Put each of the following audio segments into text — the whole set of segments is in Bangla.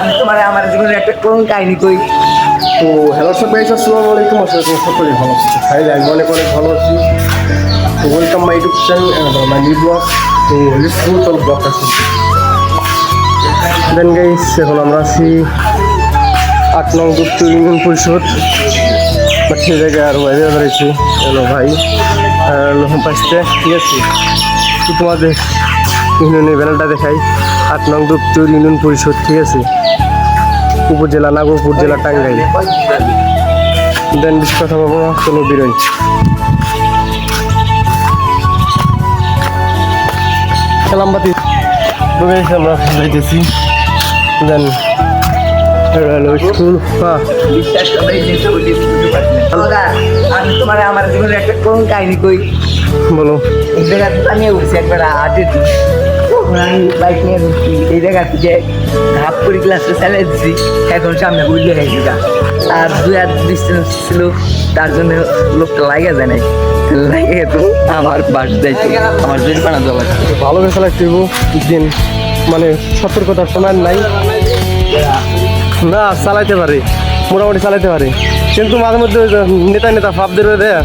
আমি তোমার আমার জীবনের একটা কোন কাহিনী কই। তো হ্যালো সব গাইস, আসসালামু আলাইকুম। আসলে তোমার সকলেই ভালো আছি। তাই আমি অনেক ভালো আছি। তো welcome my YouTube channel my new blog. তো লেটস গো টু ব্লগটা শুরু। দেন গাইস, এখন আমরা আছি 8 নং দুপ্ত ইউনিয়ন পরিষদ, বাট সেই জায়গায় আরও বাইরে দাঁড়িয়েছি। হ্যালো ভাই লোহম পাইতে, ঠিক আছে। তো তোমাদের ইউনিয়নের ব্যানারটা দেখাই, 8 নং দুপ্ত ইউনিয়ন পরিষদ, ঠিক আছে, উপজেলা নাগরপুর, জেলা টাঙ্গাইল। দেন বেশি কথা বলবো না, কোনো বেরোই। খেলামবাতি আমরা যাইতেছি। দেন স্কুল বিশ্বাস করে আমি তোমার আমার জীবনের একটা কোন কাহিনী কই। বলো। এই জায়গা আমি উঠছি একবার আটে আমি বাইক নিয়ে ঢুকছি এই জায়গা থেকে হাফ করে ক্লাসে চালিয়ে দিচ্ছি। এখন সামনে বুঝলে গেছি গা, আর 2 হাত ডিস্টেন্স ছিল, তার জন্য লোকটা লাগে যায় নাই, লাগে তো আমার বাস যাইতো, আমার জরিমানা দেওয়া লাগছে। ভালো গেছে লাগতে দিন, মানে সতর্কতার সময় নাই না, চালাইতে পারি, মোটামুটি চালাইতে পারি, কিন্তু মাঝে মধ্যে নেতা ভাব দেবে দেয়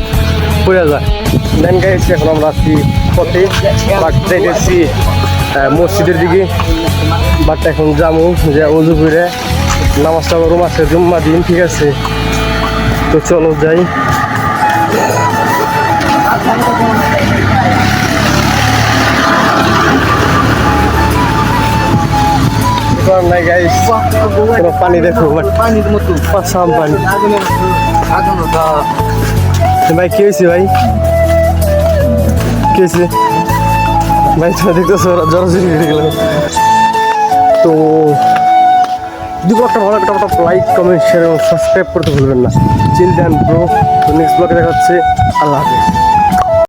পড়ে যায়। দেন গাইছি এখন আমরা আসছি পথে, বাট যাইতেছি মসজিদের দিকে। বাট এখন যামু যে উজু করে নামাজটা করুম, আছে জুম্মা দিন, ঠিক আছে। তো চলো যাই। নাই গাইস, পানি দেখো, পানির মতো সাম পানি। ভাই কি হয়েছে ভাই, কি হয়েছে ভাই? তোমার দেখতেছো জড়াজড়ি হয়ে গেল। তো যদি ব্লগটা ভালো একটা লাইক, কমেন্ট, শেয়ার এবং সাবস্ক্রাইব করতে ভুলবেন না। চিল দেন ব্রো। তো নেক্সট ব্লগে দেখা হচ্ছে। আল্লাহ হাফেজ।